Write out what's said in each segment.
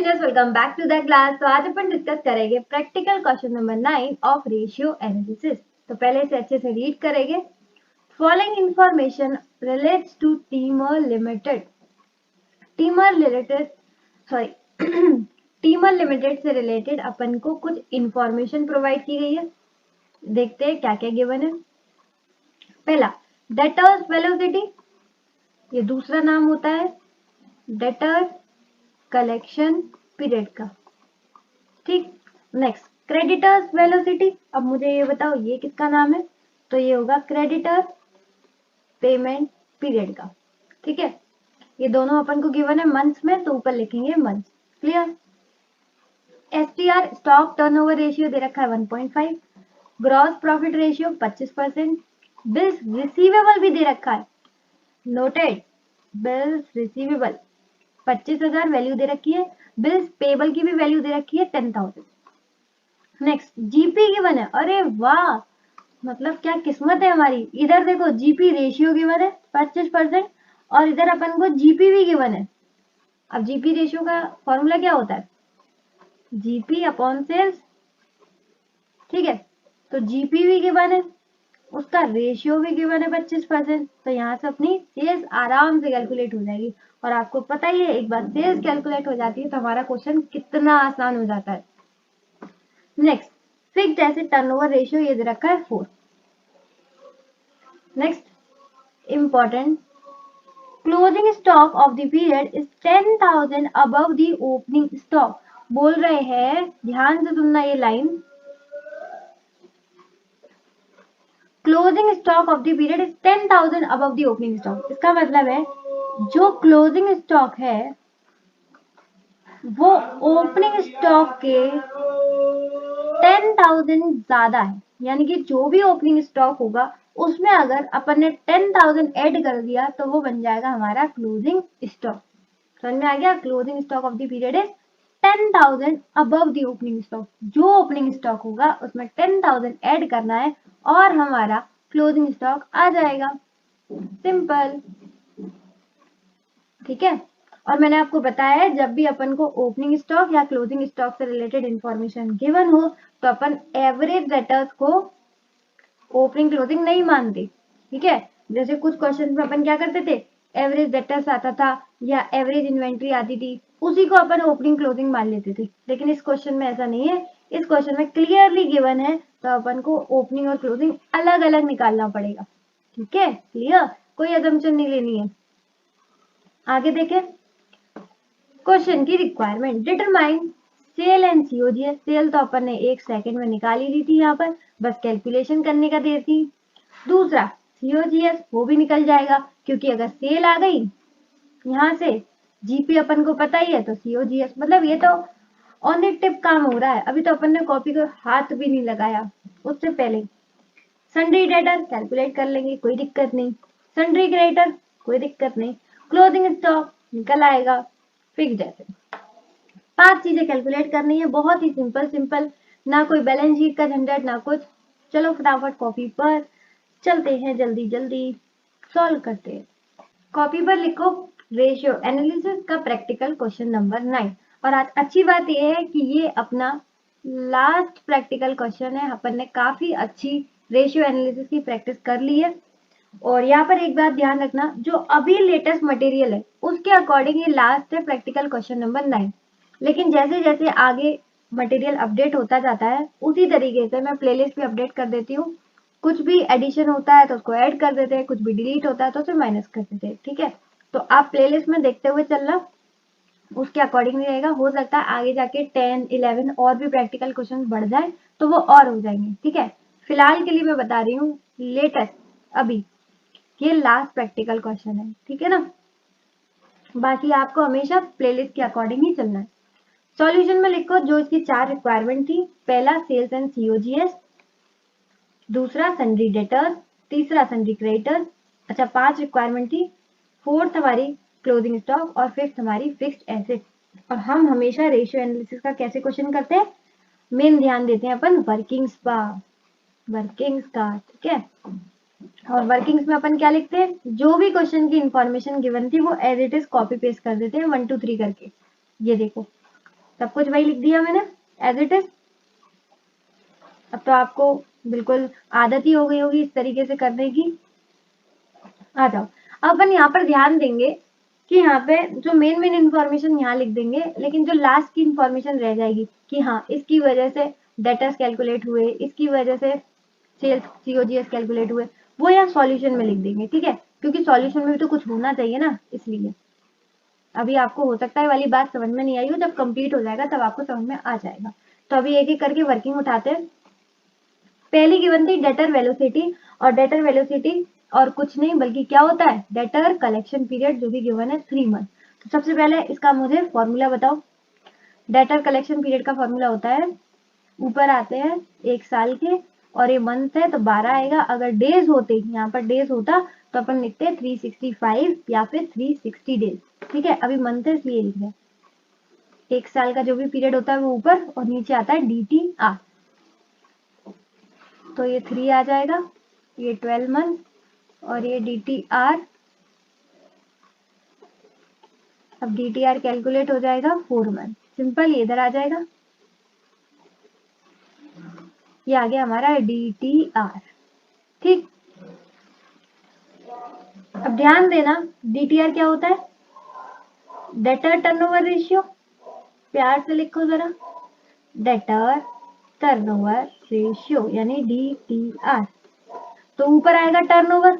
Students, welcome back to the class. तो आज अपन डिस्कस करेंगे practical question number 9 of ratio analysis. तो पहले इसे अच्छे से रीड करेंगे। Following information relates to Teemer limited. Teemer related Teemer limited से रिलेटेड अपन को कुछ इंफॉर्मेशन प्रोवाइड की गई है। देखते हैं क्या क्या गिवन है। पहला, डेटर्स वेलोसिटी, ये दूसरा नाम होता है डेटर कलेक्शन पीरियड का। ठीक, नेक्स्ट क्रेडिटर्स वेलोसिटी। अब मुझे ये बताओ ये किसका नाम है, तो ये होगा क्रेडिटर पेमेंट पीरियड का। ठीक है, ये दोनों अपन को गिवन है मंथ्स में, तो ऊपर लिखेंगे months. Clear. STR stock turnover ratio दे रखा है 1.5, gross profit ratio 25%, bills receivable भी दे रखा है। नोटेड, बिल्स रिसीवेबल 25,000 वैल्यू दे रखी है, बिल्स पेबल की भी वैल्यू दे रखी है 10,000। नेक्स्ट जीपी गिवन है। अरे वाह, मतलब क्या किस्मत है हमारी। इधर देखो जीपी रेशियो गिवन है 25% और इधर अपन को जीपी भी गिवन है। अब जीपी रेशियो का फॉर्मूला क्या होता है, जीपी अपॉन सेल्स। ठीक है, तो जीपी भी गिवन है, उसका रेशियो भी गिवन है 25%, तो यहाँ से अपनी सेल्स आराम से कैलकुलेट हो जाएगी। और आपको पता ही है, एक बार सेल्स कैलकुलेट हो जाती है तो हमारा क्वेश्चन कितना आसान हो जाता है। Next, fixed asset turnover ratio ये दे रखा है 4। Next, important, closing stock of the period is 10,000 above the opening stock. बोल रहे हैं, ध्यान से सुनना ये line, closing stock of the period is 10,000 above the opening stock. इसका मतलब है जो क्लोजिंग स्टॉक है वो ओपनिंग स्टॉक के 10,000 ज्यादा है, यानी कि जो भी ओपनिंग स्टॉक होगा उसमें अगर अपन ने 10,000 ऐड कर दिया तो वो बन जाएगा हमारा क्लोजिंग स्टॉक। समझ में आ गया। Closing stock of the period is 10,000 above the opening stock. जो ओपनिंग स्टॉक होगा उसमें 10,000 ऐड करना है और हमारा क्लोजिंग स्टॉक आ जाएगा। सिंपल। ठीक है, और मैंने आपको बताया है जब भी अपन को ओपनिंग स्टॉक या क्लोजिंग स्टॉक से रिलेटेड इंफॉर्मेशन गिवन हो तो अपन एवरेज डेटर्स को ओपनिंग क्लोजिंग नहीं मानते। ठीक है, जैसे कुछ क्वेश्चन में अपन क्या करते थे, एवरेज डेटर्स आता था या एवरेज इन्वेंट्री आती थी, उसी को अपन ओपनिंग क्लोजिंग मान लेते थे। लेकिन इस क्वेश्चन में ऐसा नहीं है, इस क्वेश्चन में क्लियरली गिवन है तो अपन को ओपनिंग और क्लोजिंग अलग अलग निकालना पड़ेगा। ठीक है, क्लियर, कोई असम्पशन नहीं लेनी है। आगे देखें, क्वेश्चन की requirement, determine sale and COGS. Sale तो अपन ने 1 सेकंड में निकाल ही ली थी, यहाँ पर बस कैलकुलेशन करने का देर थी। दूसरा सीओजीएस, वो भी निकल जाएगा क्योंकि अगर सेल आ गई यहाँ से, जीपी अपन को पता ही है, तो सीओजीएस मतलब ये तो ऑन द टिप काम हो रहा है। अभी तो अपन ने कॉपी को हाथ भी नहीं लगाया, उससे पहले सन्ड्री डेटर कैलकुलेट कर लेंगे, कोई दिक्कत नहीं। सन्ड्री क्रेडिटर कोई दिक्कत नहीं। क्लोजिंग स्टॉक निकल आएगा। फिक्स्ड एसेट, 5 चीजें कैलकुलेट करनी है, बहुत ही सिंपल, ना कोई बैलेंस शीट का झंझट ना कुछ। चलो फटाफट कॉपी पर चलते हैं, जल्दी सॉल्व करते हैं। कॉपी पर लिखो रेशियो एनालिसिस का प्रैक्टिकल क्वेश्चन नंबर 9। और आज अच्छी बात यह है कि ये अपना लास्ट प्रैक्टिकल क्वेश्चन है। अपन ने काफी अच्छी रेशियो एनालिसिस की प्रैक्टिस कर ली है। और यहाँ पर एक बात ध्यान रखना, जो अभी लेटेस्ट मटेरियल है उसके अकॉर्डिंग ये लास्ट है प्रैक्टिकल क्वेश्चन नंबर 9। लेकिन जैसे जैसे आगे मटेरियल अपडेट होता जाता है उसी तरीके से मैं प्लेलिस्ट भी अपडेट कर देती हूँ। कुछ भी एडिशन होता है तो उसको ऐड कर देते हैं, कुछ भी डिलीट होता है तो उसे माइनस कर देते हैं। ठीक है, तो आप प्लेलिस्ट में देखते हुए चलना, उसके अकॉर्डिंग रहेगा। हो सकता है आगे जाके 10, 11 और भी प्रैक्टिकल क्वेश्चन बढ़ जाए तो वो और हो जाएंगे। ठीक है, फिलहाल के लिए मैं बता रही हूँ लेटेस्ट, अभी ये लास्ट प्रैक्टिकल क्वेश्चन है। ठीक है ना, बाकी आपको हमेशा प्लेलिस्ट के अकॉर्डिंग ही चलना है। सॉल्यूशन में लिखो जो इसकी 4 रिक्वायरमेंट थी। पहला सेल्स एंड सीओजीएस, दूसरा सन्ड्री डेटर्स, तीसरा सन्ड्री क्रेडिटर्स। अच्छा, 5 रिक्वायरमेंट थी। फोर्थ हमारी क्लोजिंग स्टॉक और फिफ्थ हमारी फिक्स्ड एसेट। और हम हमेशा रेशियो एनालिसिस का कैसे क्वेश्चन करते हैं, मेन ध्यान देते हैं अपन वर्किंग्स का। ठीक है, और वर्किंग्स में अपन क्या लिखते हैं, जो भी क्वेश्चन की इंफॉर्मेशन गिवन थी वो as it is copy paste कर देते हैं 1 2 3 करके। ये देखो, सब कुछ वही लिख दिया मैंने एज इट इज। अब तो आपको बिल्कुल आदत ही हो गई होगी इस तरीके से करने की। आ जाओ, अब अपन यहाँ पर ध्यान देंगे कि यहाँ पे जो मेन मेन इंफॉर्मेशन यहाँ लिख देंगे, लेकिन जो लास्ट की इंफॉर्मेशन रह जाएगी कि हाँ इसकी वजह से डेटर्स कैलकुलेट हुए, इसकी वजह से सेल्स सीओजीएस कैलकुलेट हुए, वो यहाँ सॉल्यूशन में लिख देंगे, ठीक है, क्योंकि सॉल्यूशन में भी तो कुछ होना चाहिए ना, इसलिए। अभी आपको हो सकता है वाली बात समझ में नहीं आई हो, जब कंप्लीट हो जाएगा तब आपको समझ में आ जाएगा। तो अभी एक एक करके वर्किंग उठाते हैं। पहली गिवन थी डेटर वेलोसिटी, और डेटर वेलोसिटी और कुछ नहीं बल्कि क्या होता है, डेटर कलेक्शन पीरियड, जो भी गिवन है 3 मंथ। तो सबसे पहले इसका मुझे फॉर्मूला बताओ। डेटर कलेक्शन पीरियड का फॉर्मूला होता है, ऊपर आते हैं 1 साल के, और ये मंथ है तो 12 आएगा। अगर डेज होते, यहाँ पर डेज होता तो अपन लिखते 365 या फिर 360 डेज, ठीक है। अभी मंथ है इसलिए लिख रहे हैं। 1 साल का जो भी पीरियड होता है वो ऊपर, और नीचे आता है DTR, तो ये 3 आ जाएगा, ये 12 मंथ, और ये DTR। अब DTR कैलकुलेट हो जाएगा 4 मंथ, सिंपल, ये इधर आ जाएगा, ये आ गया हमारा DTR, ठीक। अब ध्यान देना, DTR क्या होता है, डेटर टर्नओवर रेशियो। प्यार से लिखो जरा, डेटर टर्नओवर रेशियो यानी DTR। तो ऊपर आएगा टर्नओवर,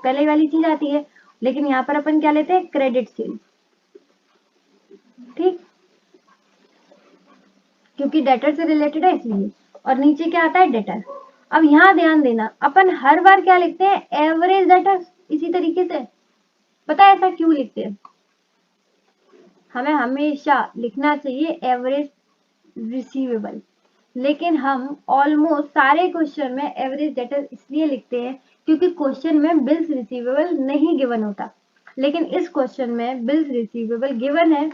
पहले वाली चीज आती है, लेकिन यहाँ पर अपन क्या लेते हैं, क्रेडिट सेल्स, ठीक, क्योंकि डेटर से रिलेटेड है इसलिए। और नीचे क्या आता है, डेटर। अब यहाँ ध्यान देना, अपन हर बार क्या लिखते हैं, एवरेज डेटर, इसी तरीके से। पता है ऐसा क्यों लिखते हैं, हमें हमेशा लिखना चाहिए एवरेज रिसीवेबल, लेकिन हम ऑलमोस्ट सारे क्वेश्चन में एवरेज डेटर इसलिए लिखते हैं क्योंकि क्वेश्चन में बिल्स रिसीवेबल नहीं गिवन होता, लेकिन इस क्वेश्चन में बिल्स रिसीवेबल गिवन है,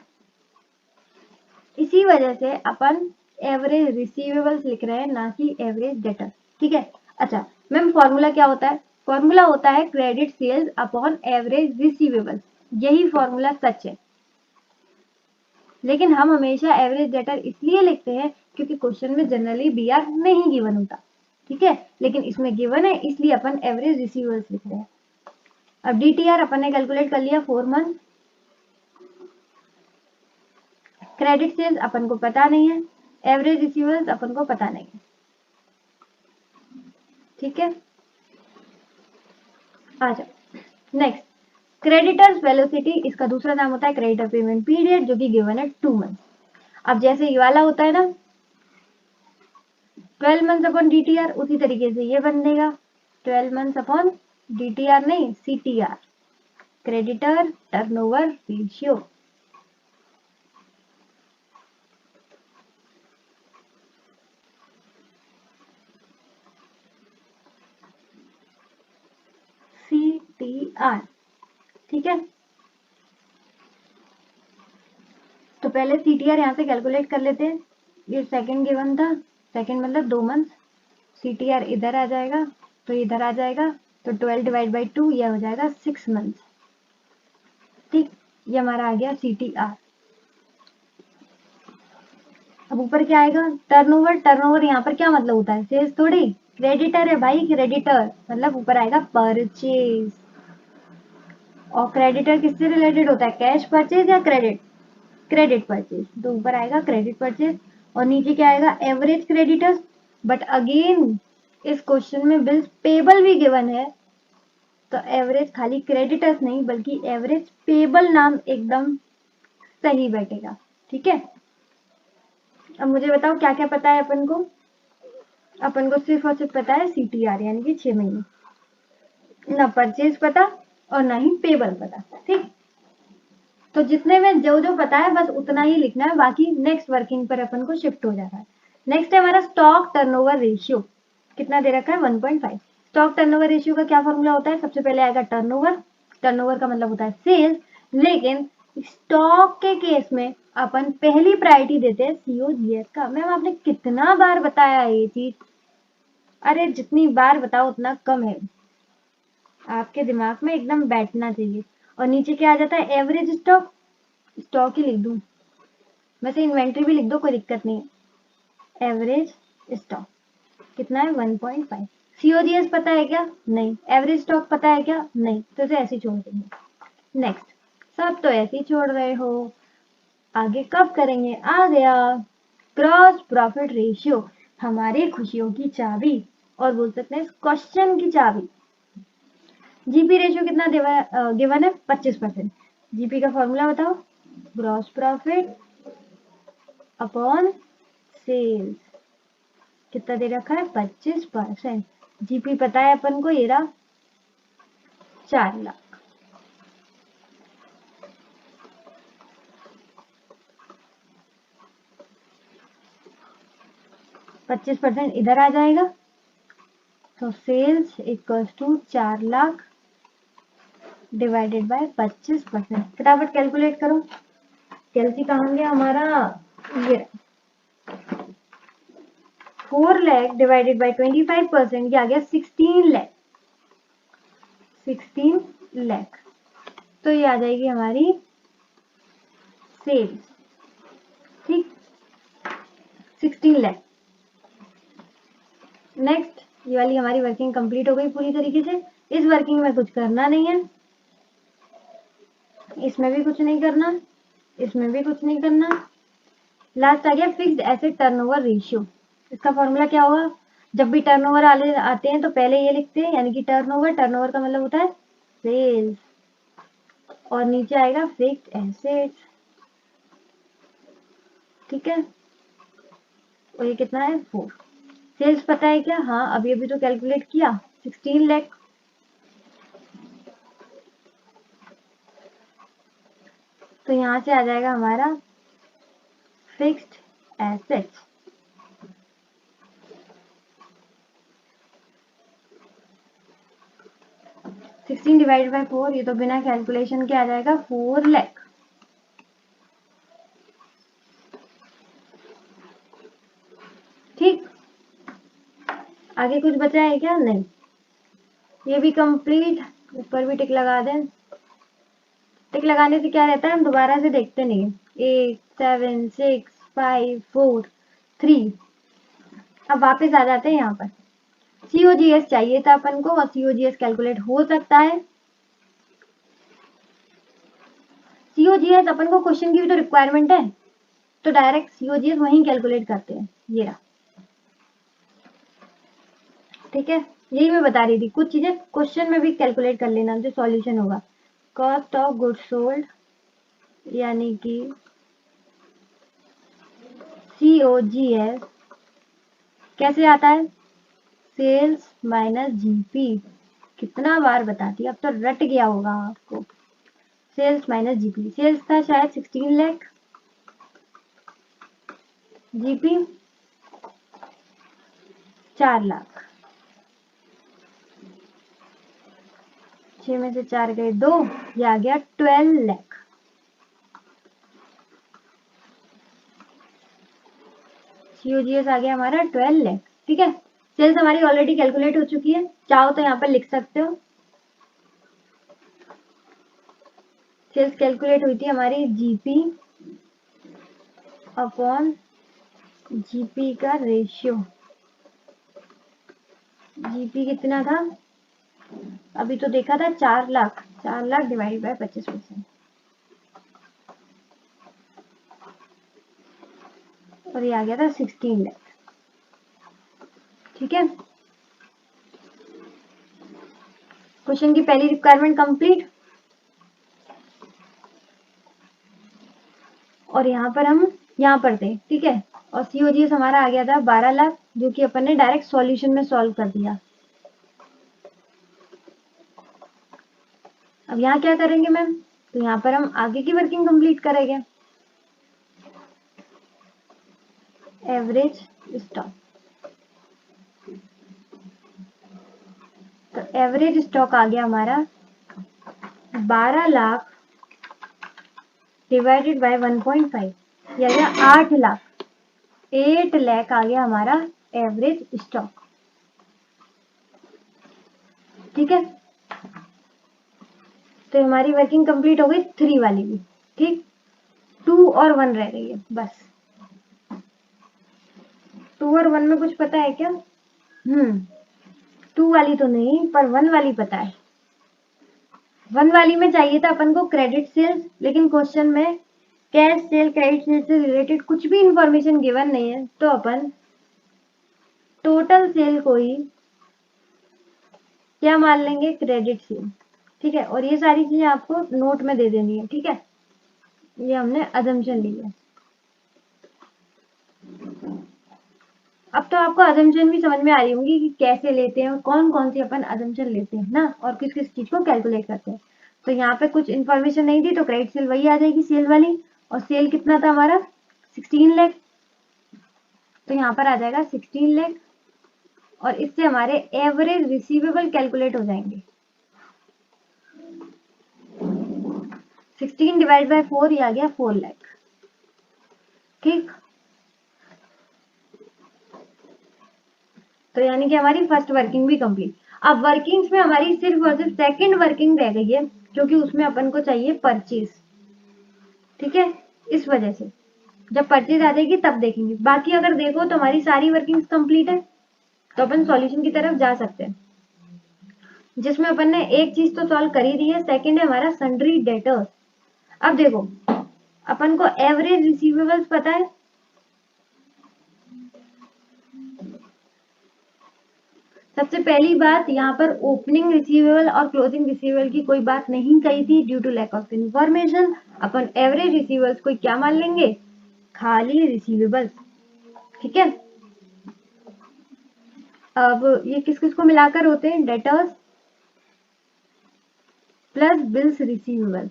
इसी वजह से अपन एवरेज रिसीवेबल्स लिख रहे हैं, ना कि एवरेज डेटर, ठीक है। अच्छा मैम, फॉर्मूला क्या होता है, फॉर्मूला होता है credit sales upon average receivables, यही फॉर्मूला सच है। लेकिन हम हमेशा एवरेज डेटर इसलिए लिखते हैं क्योंकि क्वेश्चन में जनरली BR नहीं गिवन होता, ठीक है, लेकिन इसमें गिवन है इसलिए अपन एवरेज रिसीवेबल्स लिख रहे हैं। अब DTR अपन ने कैलकुलेट कर लिया 4 मंथ, क्रेडिट सेल्स अपन को पता नहीं है, एवरेज रिसीवेबल्स अपन को पता नहीं है, ठीक है। आ जाओ नेक्स्ट, क्रेडिटर्स वेलोसिटी, इसका दूसरा नाम होता है क्रेडिटर पेमेंट पीरियड, जो कि गिवन है 2 मंथ। अब जैसे ये वाला होता है ना 12 मंथ्स अपॉन DTR, उसी तरीके से ये बनेगा 12 मंथ्स अपॉन DTR, नहीं CTR, creditor turnover ratio. CTR, ठीक है। तो पहले CTR यहाँ से कैलकुलेट कर लेते हैं, ये सेकंड गिवन था, सेकंड मतलब 2 मंथ, CTR इधर आ जाएगा तो इधर आ जाएगा, तो 12 डिवाइड बाई 2 यह हो जाएगा 6 मंथ, ठीक, ये हमारा आ गया CTR। अब ऊपर क्या आएगा, टर्नओवर। टर्नओवर यहाँ पर क्या मतलब होता है, सेल्स थोड़ी, क्रेडिटर है भाई, क्रेडिटर मतलब ऊपर आएगा परचेज, और क्रेडिटर किससे रिलेटेड होता है, कैश परचेज या क्रेडिट, क्रेडिट परचेज, तो ऊपर आएगा क्रेडिट परचेज, और नीचे क्या आएगा, एवरेज क्रेडिटर्स। बट अगेन इस क्वेश्चन में बिल्स पेबल भी गिवन है, तो एवरेज खाली क्रेडिटर्स नहीं बल्कि एवरेज पेबल नाम एकदम सही बैठेगा, ठीक है। अब मुझे बताओ क्या क्या पता है अपन को, अपन को सिर्फ और सिर्फ पता है CTR यानी कि 6 महीने, ना परचेज पता और ना ही पेबल पता, ठीक। तो जितने में जो जो पता है बस उतना ही लिखना है, बाकी नेक्स्ट वर्किंग पर अपन को शिफ्ट हो जाता है। नेक्स्ट है हमारा स्टॉक टर्नओवर रेशियो, कितना दे रखा है 1.5। स्टॉक टर्नओवर रेशियो का क्या फॉर्मूला होता है, सबसे पहले आएगा टर्नओवर, टर्नओवर का मतलब होता है सेल्स, लेकिन स्टॉक के केस में अपन पहली प्रायोरिटी देते हैं COGS का। मैम आपने कितना बार बताया ये चीज, अरे जितनी बार बताओ उतना कम है, आपके दिमाग में एकदम बैठना चाहिए। और नीचे क्या आ जाता है, एवरेज स्टॉक, स्टॉक ही लिख दूं, वैसे इन्वेंट्री भी लिख दो, कोई दिक्कत नहीं है। एवरेज स्टॉक कितना है 1.5। सीओजीएस पता है क्या? नहीं। एवरेज स्टॉक पता है क्या? नहीं। तो इसे ऐसे ही छोड़ देंगे। नेक्स्ट, सब तो ऐसे ही छोड़ रहे हो, आगे कब करेंगे? आ गया ग्रॉस प्रॉफिट रेशियो, हमारी खुशियों की चाबी, और बोल सकते हैं क्वेश्चन की चाबी। जीपी रेशियो कितना गिवन है? 25%। जीपी का फॉर्मूला बताओ, ग्रॉस प्रॉफिट अपॉन सेल्स। कितना दे रखा है? 25%। जीपी पता है अपन को, ये रहा 4 लाख। पच्चीस परसेंट इधर आ जाएगा, तो sales equals to 4 lakh divided by 25%। फटाफट कैलकुलेट करो। कैलसी कहाँ गया हमारा? ये 4 लाख डिवाइडेड बाय 25%, ये आ गया 16 लाख। 16 लाख, तो ये आ जाएगी हमारी सेल्स। ठीक, 16 लाख। नेक्स्ट, ये वाली हमारी वर्किंग कंप्लीट हो गई पूरी तरीके से। इस वर्किंग में कुछ करना नहीं है, इसमें भी कुछ नहीं करना, इसमें भी कुछ नहीं करना। लास्ट आ गया फिक्स्ड एसेट टर्नओवर रेशियो। इसका फॉर्मूला क्या होगा? जब भी टर्नओवर आते हैं तो पहले ये लिखते हैं, यानी कि टर्नओवर, टर्नओवर का मतलब होता है सेल्स, और नीचे आएगा फिक्स्ड एसेट्स। ठीक है, और ये कितना है? 4। सेल्स पता है क्या? हाँ, अभी अभी तो कैलकुलेट किया, 16 लाख। तो यहाँ से आ जाएगा हमारा fixed assets. Sixteen divided by 4, ये तो बिना कैलकुलेशन के आ जाएगा 4 लाख। ठीक, आगे कुछ बचा है क्या? नहीं। ये भी कंप्लीट, ऊपर भी टिक लगा दें। टिक लगाने से क्या रहता है, हम दोबारा से देखते नहीं है। 8 7 6 5 4 3। अब वापस आ जाते हैं यहाँ पर। सीओजीएस चाहिए था अपन को, और सीओजीएस कैलकुलेट हो सकता है। सीओजीएस अपन को क्वेश्चन की भी तो रिक्वायरमेंट है, तो डायरेक्ट सीओजीएस वहीं कैलकुलेट करते हैं। ये रहा। ठीक है, यही मैं बता रही थी, कुछ चीजें क्वेश्चन में भी कैलकुलेट कर लेना, जो सॉल्यूशन होगा। कॉस्ट ऑफ गुड्स सोल्ड, यानी कि सीओजीएस कैसे आता है? Sales minus GP. कितना बार बताती, अब तो रट गया होगा आपको। सेल्स माइनस जीपी, सेल्स था शायद 16 लाख, जीपी 4 लाख। 6 में से 4 गए 2, ये आ गया 12 लाख। सीओजीएस आ गया हमारा 12 लाख। ठीक है, सेल्स हमारी ऑलरेडी कैलकुलेट हो चुकी है, चाहो तो यहाँ पर लिख सकते हो। सेल्स कैलकुलेट हुई थी हमारी जीपी अपॉन जीपी का रेशियो। जीपी कितना था? अभी तो देखा था 4 लाख। 4 लाख डिवाइड बाय 25%, और ये आ गया था 16 लाख। ठीक है, क्वेश्चन की पहली रिक्वायरमेंट कंप्लीट। और यहाँ पर हम यहाँ पर थे। ठीक है, और सीओजीएस हमारा आ गया था 12 लाख, जो कि अपन ने डायरेक्ट सॉल्यूशन में सॉल्व कर दिया। अब यहाँ क्या करेंगे मैम? तो यहाँ पर हम आगे की वर्किंग कंप्लीट करेंगे। एवरेज स्टॉक, तो एवरेज स्टॉक आ गया हमारा 12 लाख डिवाइडेड बाय 1.5, ये आ गया 8 लाख। 8 लाख आ गया हमारा एवरेज स्टॉक। ठीक है, तो हमारी वर्किंग कंप्लीट हो गई 3 वाली भी। ठीक, 2 और 1 रह गई है बस। 2 और 1 में कुछ पता है क्या? 2 वाली तो नहीं, पर 1 वाली पता है। 1 वाली में चाहिए था अपन को क्रेडिट सेल्स, लेकिन क्वेश्चन में कैश सेल क्रेडिट सेल से रिलेटेड कुछ भी इंफॉर्मेशन गिवन नहीं है, तो अपन टोटल सेल को ही क्या मान लेंगे? Credit sale. ठीक है, और ये सारी चीजें आपको नोट में दे देनी है। ठीक है, ये हमने अजम्पशन ली है। अब तो आपको अजम्पशन भी समझ में आ रही होंगी कि कैसे लेते हैं और कौन कौन सी अपन अजम्पशन लेते हैं ना, और किस किस चीज को कैलकुलेट करते हैं। तो यहाँ पे कुछ इन्फॉर्मेशन नहीं थी, तो क्रेडिट सेल वही आ जाएगी सेल वाली। और सेल कितना था हमारा? 16 लाख। तो यहाँ पर आ जाएगा 16 लाख, और इससे हमारे एवरेज रिसीवेबल कैलकुलेट हो जाएंगे। 16 डिवाइड बाय 4, ये आ गया 4 लाख। ठीक, तो यानी कि हमारी फर्स्ट वर्किंग भी कंप्लीट। अब वर्किंग्स में हमारी सिर्फ और सिर्फ सेकंड वर्किंग रह गई है, क्योंकि उसमें अपन को चाहिए परचेज। ठीक है, इस वजह से जब परचेज आ जाएगी तब देखेंगे। बाकी अगर देखो तो हमारी सारी वर्किंग्स कंप्लीट है, तो अपन सॉल्यूशन की तरफ जा सकते हैं, जिसमें अपन ने एक चीज तो सॉल्व कर ही दी है। सेकंड है हमारा सन्ड्री डेटर्स। अब देखो, अपन को एवरेज रिसीवेबल्स पता है। सबसे पहली बात, यहाँ पर ओपनिंग रिसीवेबल और क्लोजिंग रिसीवेबल की कोई बात नहीं कही थी due to lack of information. अपन एवरेज रिसीवेबल्स को क्या मान लेंगे? खाली रिसीवेबल्स। ठीक है, अब ये किस किस को मिलाकर होते हैं? Debtors plus bills receivable.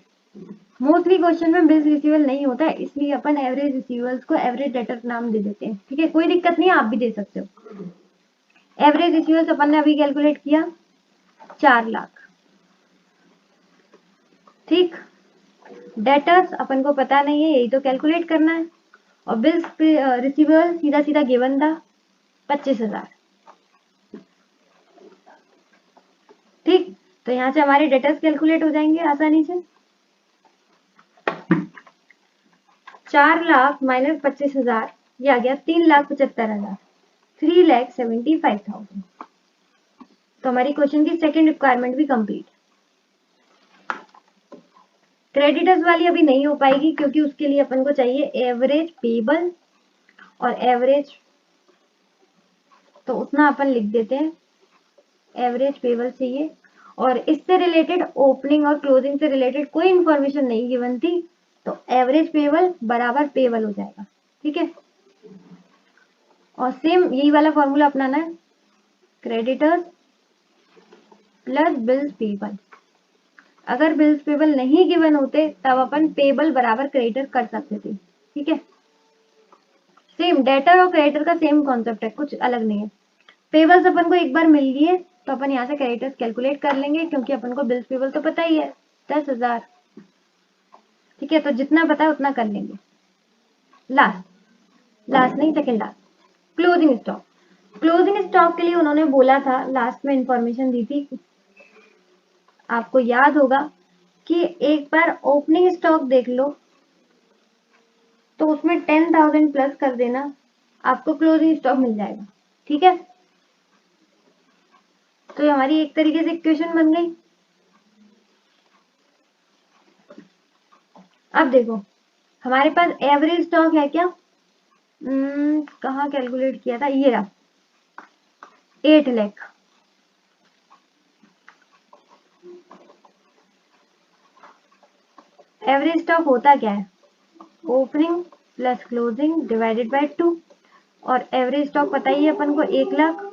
Mostly question में बिल्स रिसीवेबल नहीं होता है, इसलिए अपन एवरेज रिसीवेबल्स को एवरेज डेटर नाम दे देते हैं। ठीक है, कोई दिक्कत नहीं है, आप भी दे सकते हो। एवरेज रिसीवेबल्स अपन ने अभी कैलकुलेट किया 4 लाख। ठीक, डेटर्स अपन को पता नहीं है, यही तो कैलकुलेट करना है। और बिल्स रिसीवेबल सीधा सीधा गिवन था 25,000। ठीक, तो यहाँ से हमारे डेटर्स कैलकुलेट हो जाएंगे आसानी से। 4 लाख माइनस 25,000, ये आ गया 3,75,000, 3,75,000। तो हमारी क्वेश्चन की सेकंड रिक्वायरमेंट भी कंप्लीट। क्रेडिटर्स वाली अभी नहीं हो पाएगी, क्योंकि उसके लिए अपन को चाहिए एवरेज पेबल और एवरेज, तो उतना अपन लिख देते हैं, एवरेज पेबल चाहिए। और इससे रिलेटेड ओपनिंग और क्लोजिंग से रिलेटेड कोई इंफॉर्मेशन नहीं गिवन थी, तो एवरेज पेबल बराबर पेबल हो जाएगा। ठीक है, और सेम यही वाला फॉर्मूला अपनाना है, क्रेडिटर्स प्लस बिल्स पेबल। अगर बिल्स पेबल नहीं गिवन होते तब अपन पेबल बराबर क्रेडिटर कर सकते थे। ठीक है, सेम डेटर और क्रेडिटर का सेम कॉन्सेप्ट है, कुछ अलग नहीं है। पेबल्स अपन को एक बार मिल गई है, तो अपन यहाँ से क्रेडिटर्स कैलकुलेट कर लेंगे, क्योंकि अपन को बिल्स पेबल तो पता ही है 10,000। ठीक है, तो जितना पता है उतना कर लेंगे। लास्ट नहीं, second last, closing stock. Closing stock के लिए उन्होंने बोला था, लास्ट में इंफॉर्मेशन दी थी, आपको याद होगा कि एक बार ओपनिंग स्टॉक देख लो, तो उसमें 10,000 प्लस कर देना, आपको क्लोजिंग स्टॉक मिल जाएगा। ठीक है, तो ये हमारी एक तरीके से इक्वेशन बन गई। अब देखो, हमारे पास एवरेज स्टॉक है क्या? कहाँ कैलकुलेट किया था, ये रहा 8 लाख। एवरेज स्टॉक होता क्या है? Opening plus closing divided by 2। और एवरेज स्टॉक पता ही है अपन को 1 लाख।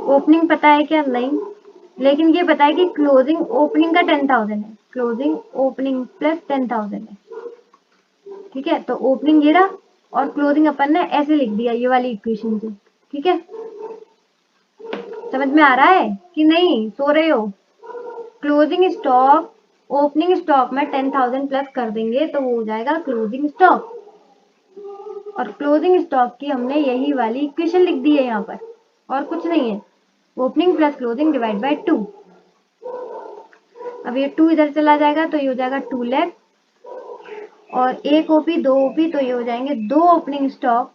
ओपनिंग पता है क्या? नहीं, लेकिन ये पता है कि क्लोजिंग ओपनिंग का 10,000 है, क्लोजिंग ओपनिंग प्लस 10,000 है। ठीक है, तो ओपनिंग ये रहा, और क्लोजिंग अपन ने ऐसे लिख दिया ये वाली इक्वेशन से। ठीक है, समझ में आ रहा है कि नहीं? सो रहे हो? क्लोजिंग स्टॉक ओपनिंग स्टॉक में 10,000 प्लस कर देंगे तो वो हो जाएगा क्लोजिंग स्टॉक, और क्लोजिंग स्टॉक की हमने यही वाली इक्वेशन लिख दी है यहाँ पर, और कुछ नहीं है। Opening plus closing divide by 2। अब ये 2 इधर चला जाएगा, तो ये हो जाएगा 2 लाख। और एक ओपी, दो ओपी, तो ये हो जाएंगे 2 ओपनिंग स्टॉक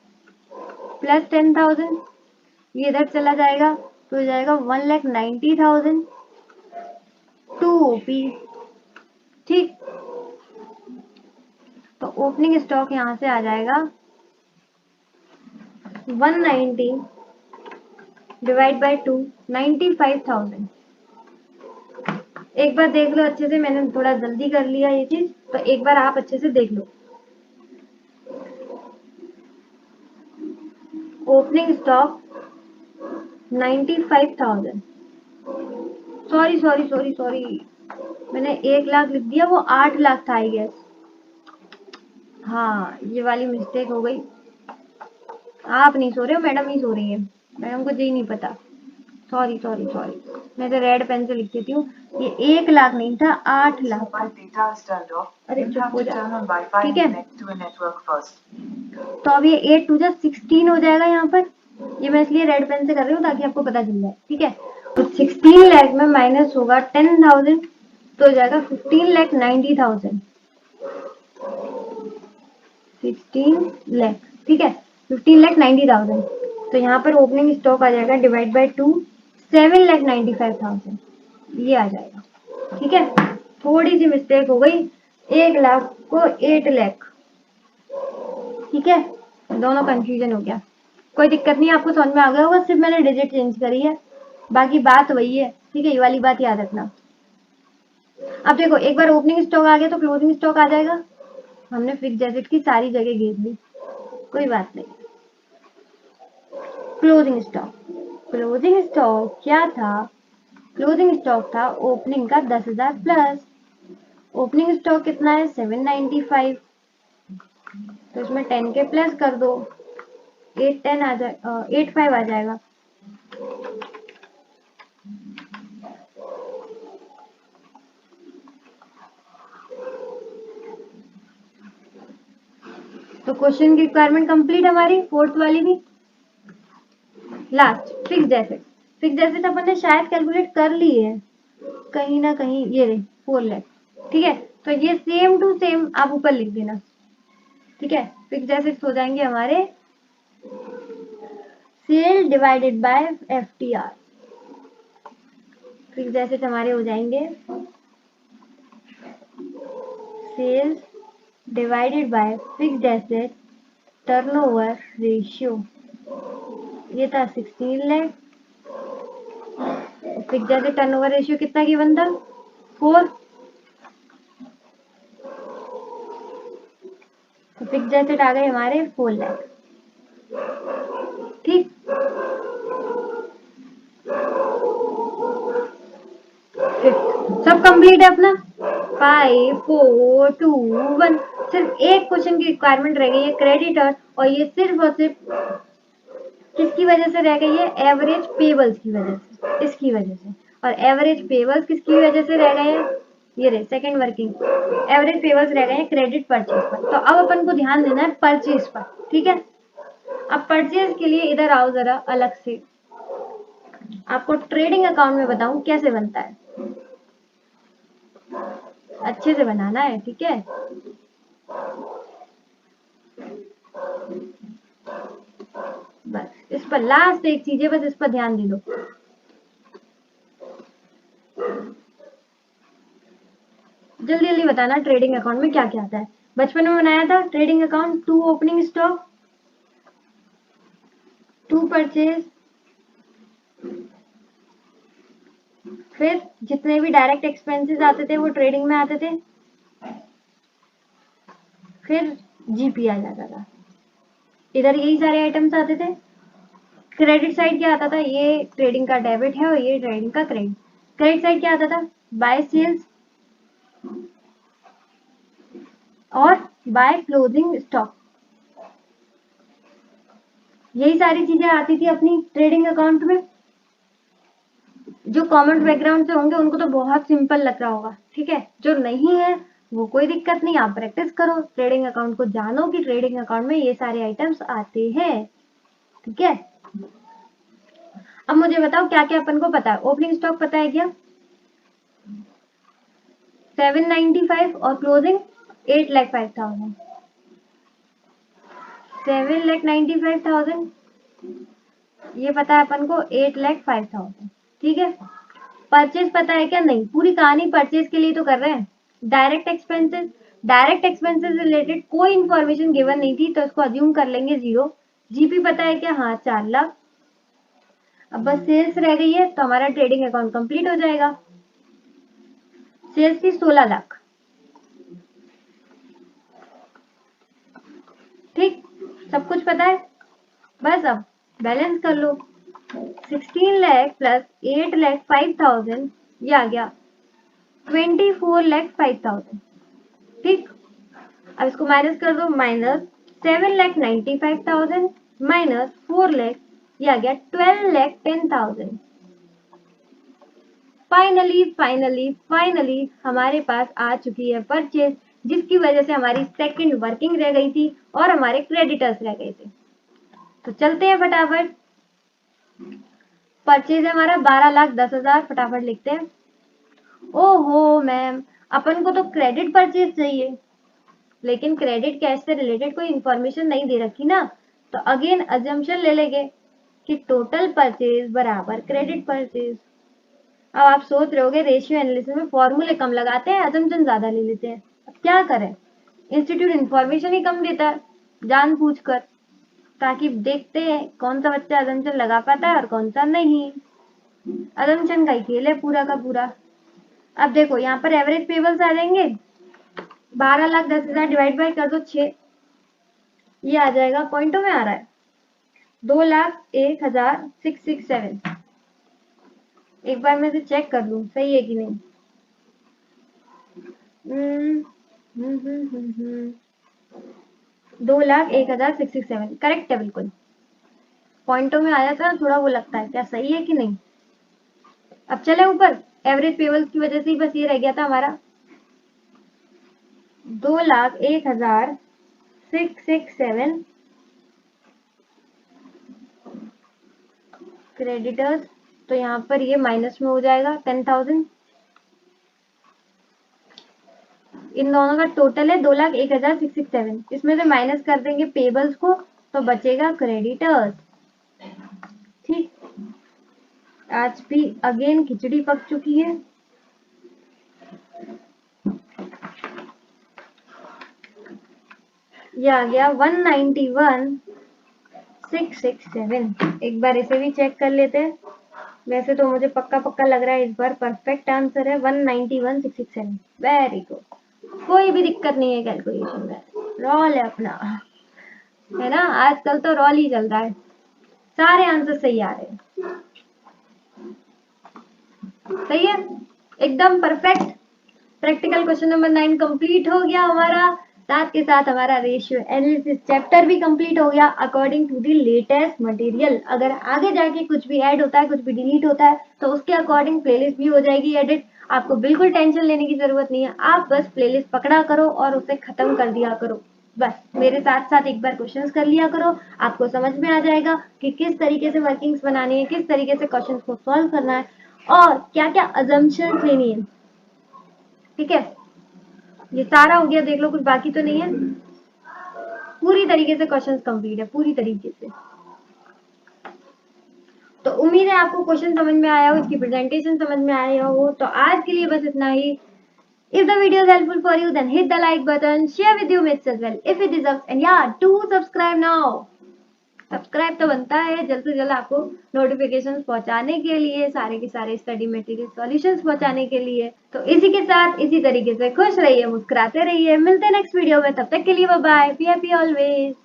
प्लस 10,000, ये इधर चला जाएगा तो हो जाएगा 1,90,000 2 ओपी। ठीक, तो ओपनिंग स्टॉक यहाँ से आ जाएगा 190 डिवाइड बाय 2, 95,000। एक बार देख लो अच्छे से, मैंने थोड़ा जल्दी कर लिया ये चीज, तो एक बार आप अच्छे से देख लो। Opening stock 95,000, sorry sorry sorry sorry, मैंने 1 लाख लिख दिया, वो 8 लाख था आई गेस। हाँ, ये वाली मिस्टेक हो गई। आप नहीं सो रहे हो, मैडम ही सो रही है, मैडम को जी नहीं पता। सॉरी सॉरी सॉरी, मैं तो रेड पेन से लिख देती हूँ। ये 1 लाख नहीं था, 8 लाख। अरे चुप हो जा, ठीक है। तो अब ये 8 टू 16 हो जाएगा यहाँ पर, ये मैं इसलिए रेड पेन से कर रही हूँ ताकि आपको पता चल जाए, ठीक है। तो 16 लाख में माइनस होगा 10,000, तो हो जाएगा 15,90,000, 16 लाख, ठीक है, 15,90,000। तो यहाँ पर ओपनिंग स्टॉक आ जाएगा डिवाइड बाय 2, 7,95,000, ये आ जाएगा, ठीक है। थोड़ी सी मिस्टेक हो गई, 1 लाख को 8 लाख, ठीक है, दोनों कंफ्यूजन हो गया। कोई दिक्कत नहीं, आपको समझ में आ गया होगा, सिर्फ मैंने डिजिट चेंज करी है, बाकी बात वही है, ठीक है। ये वाली बात याद रखना। अब देखो, एक बार ओपनिंग स्टॉक आ गया तो क्लोजिंग स्टॉक आ जाएगा। हमने फिक्स्ड एसेट की सारी जगह घेर ली, कोई बात नहीं। क्लोजिंग स्टॉक, क्लोजिंग स्टॉक क्या था? क्लोजिंग स्टॉक था ओपनिंग का 10,000 प्लस। ओपनिंग स्टॉक कितना है? 795, तो इसमें 10 के प्लस कर दो, 810 आ जाए, 85 आ जाएगा। तो क्वेश्चन की रिक्वायरमेंट कंप्लीट हमारी, फोर्थ वाली भी। Last fixed asset, fixed asset अपन ने शायद कैलकुलेट कर ली है कहीं ना कहीं, ये रही 4 लाख, ठीक है। तो ये सेम टू सेम आप ऊपर लिख देना, ठीक है। फिक्स्ड एसेट्स हो जाएंगे हमारे sale divided by FTR. Fixed asset हमारे हो जाएंगे sales divided by fixed asset turnover ratio, ये था 16 lakh. Fixed asset turnover ratio कितना गिवन था? 4। तो फिक्स्ड एसेट आ गए हमारे 4 लाख, ठीक। सब कंप्लीट है अपना, 5 4 2 1। सिर्फ एक क्वेश्चन की रिक्वायरमेंट रह गई है, क्रेडिटर, और ये सिर्फ और सिर्फ किसकी वजह से रह गई है? एवरेज पेबल्स की वजह से, इसकी वजह से। और एवरेज पेबल्स किसकी वजह से रह गए हैं? ये रहे सेकंड वर्किंग एवरेज पेबल्स रह गए हैं क्रेडिट परचेज पर। तो अब अपन को ध्यान देना है परचेज पर, ठीक है। अब परचेज के लिए इधर आओ जरा, अलग से आपको ट्रेडिंग अकाउंट में बताऊं कैसे बनता है, अच्छे से बनाना है, ठीक है। बस इस पर लास्ट एक चीज है, बस इस पर ध्यान दे दो। जल्दी जल्दी बताना ट्रेडिंग अकाउंट में क्या क्या आता है। बचपन में बनाया था trading account, 2 opening stock, 2 purchase, फिर जितने भी डायरेक्ट एक्सपेंसेस आते थे वो ट्रेडिंग में आते थे, फिर जीपी आ जाता था। इधर यही सारे आइटम्स आते थे। क्रेडिट साइड क्या आता था? ये ट्रेडिंग का डेबिट है और ये ट्रेडिंग का क्रेडिट। क्रेडिट साइड क्या आता था? बाय सेल्स और बाय क्लोजिंग स्टॉक, यही सारी चीजें आती थी अपनी ट्रेडिंग अकाउंट में। जो कॉमर्स बैकग्राउंड से होंगे उनको तो बहुत सिंपल लग रहा होगा, ठीक है। जो नहीं है वो कोई दिक्कत नहीं, आप प्रैक्टिस करो, ट्रेडिंग अकाउंट को जानो कि ट्रेडिंग अकाउंट में ये सारे आइटम्स आते हैं, ठीक है। अब मुझे बताओ क्या क्या अपन को पता है। ओपनिंग स्टॉक पता है क्या? 795 और क्लोजिंग 8,05,000, 7,95,000, ये पता है अपन को 8,05,000। ठीक है, परचेज पता है क्या? नहीं, पूरी कहानी परचेज के लिए तो कर रहे हैं। Direct expenses, direct expenses related कोई इंफॉर्मेशन गिवन नहीं थी तो इसको अज्यूम कर लेंगे 0। जीपी पता है क्या? हाँ 4 लाख। अब बस सेल्स रह गई है तो हमारा ट्रेडिंग अकाउंट कंप्लीट हो जाएगा। सेल्स थी 16 लाख। ठीक, सब कुछ पता है, बस अब बैलेंस कर लो। 16 लाख प्लस 8,05,000, ये आ गया 24,05,000। ठीक, अब इसको माइनस कर दो, माइनस 7,95,000 माइनस 4 लाख, ये आ गया 12,10,000। फाइनली फाइनली फाइनली हमारे पास आ चुकी है परचेज, जिसकी वजह से हमारी सेकंड वर्किंग रह गई थी और हमारे क्रेडिटर्स रह गए थे। तो चलते हैं फटाफट। परचेज है हमारा 12,10,000, फटाफट लिखते हैं। ओहो मैम, अपन को तो क्रेडिट परचेज चाहिए, लेकिन क्रेडिट कैश से रिलेटेड कोई इंफॉर्मेशन नहीं दे रखी ना, तो अगेन अजम्पशन ले लेंगे कि टोटल परचेज बराबर क्रेडिट परचेज। अब आप सोच रहे होगे रेशियो एनालिसिस में फॉर्मूले कम लगाते हैं, अजम्पशन ज्यादा ले लेते हैं। अब क्या करें, इंस्टीट्यूट इंफॉर्मेशन ही कम देता है जान पूछ कर, ताकि देखते हैं कौन सा बच्चा अजम्पशन लगा पाता है और कौन सा नहीं। अजम्पशन का ही खेल है पूरा का पूरा। अब देखो यहाँ पर एवरेज पेबल्स आ जाएंगे, 12,10,000 डिवाइड बाई कर दो 6, ये आ जाएगा, पॉइंटों में आ रहा है 2,01,667। एक बार मैं इसे चेक कर लूं सही है कि नहीं। 2,01,667 करेक्ट है बिल्कुल, पॉइंटों में आया था, थोड़ा वो लगता है क्या सही है कि नहीं। अब चले ऊपर, एवरेज पेबल्स की वजह से ही बस ये रह गया था हमारा 2,01,667 क्रेडिटर्स, तो यहाँ पर ये माइनस में हो जाएगा 10,000। इन दोनों का टोटल है 2,01,667, इसमें से माइनस कर देंगे पेबल्स को तो बचेगा क्रेडिटर्स। ठीक, आज भी अगेन खिचड़ी पक चुकी है। ये आ गया 191,667। एक बार इसे भी चेक कर लेते हैं, वैसे तो मुझे पक्का पक्का लग रहा है इस बार परफेक्ट आंसर है 191,667। वेरी गुड, कोई भी दिक्कत नहीं है कैलकुलेशन में, रॉल है अपना, है ना। आजकल तो रॉल ही चल रहा है, सारे आंसर सही आ रहे हैं। सही है, एकदम perfect. Practical question number 9 complete हो गया हमारा, साथ के साथ हमारा रेशियो एनालिसिस चैप्टर भी कंप्लीट हो गया according to the latest material. अगर आगे जाके कुछ भी ऐड होता है, कुछ भी डिलीट होता है, तो उसके अकॉर्डिंग प्लेलिस्ट भी हो जाएगी एडिट। आपको बिल्कुल टेंशन लेने की जरूरत नहीं है, आप बस प्लेलिस्ट पकड़ा करो और उसे खत्म कर दिया करो। बस मेरे साथ साथ एक बार क्वेश्चंस कर लिया करो, आपको समझ में आ जाएगा कि किस तरीके से वर्किंग्स बनानी है, किस तरीके से क्वेश्चंस को सॉल्व करना है और क्या क्या अजम्पशंस लेनी है। ठीक है, ये सारा हो गया, देख लो कुछ बाकी तो नहीं है, पूरी तरीके से क्वेश्चंस कंप्लीट है, पूरी तरीके से। तो उम्मीद है आपको क्वेश्चन समझ में आया हो, इसकी प्रेजेंटेशन समझ में आया हो। तो आज के लिए बस इतना ही। If the video is helpful for you, then hit the like button, share with your mates as well if it deserves, and yeah, do subscribe now. Subscribe तो बनता है, जल्द से जल्द आपको नोटिफिकेशंस पहुंचाने के लिए, सारे के सारे स्टडी मटेरियल सॉल्यूशंस पहुंचाने के लिए। तो इसी के साथ इसी तरीके से खुश रहिए, मुस्कुराते रहिए, मिलते हैं नेक्स्ट वीडियो में, तब तक के लिए bye bye, be happy always.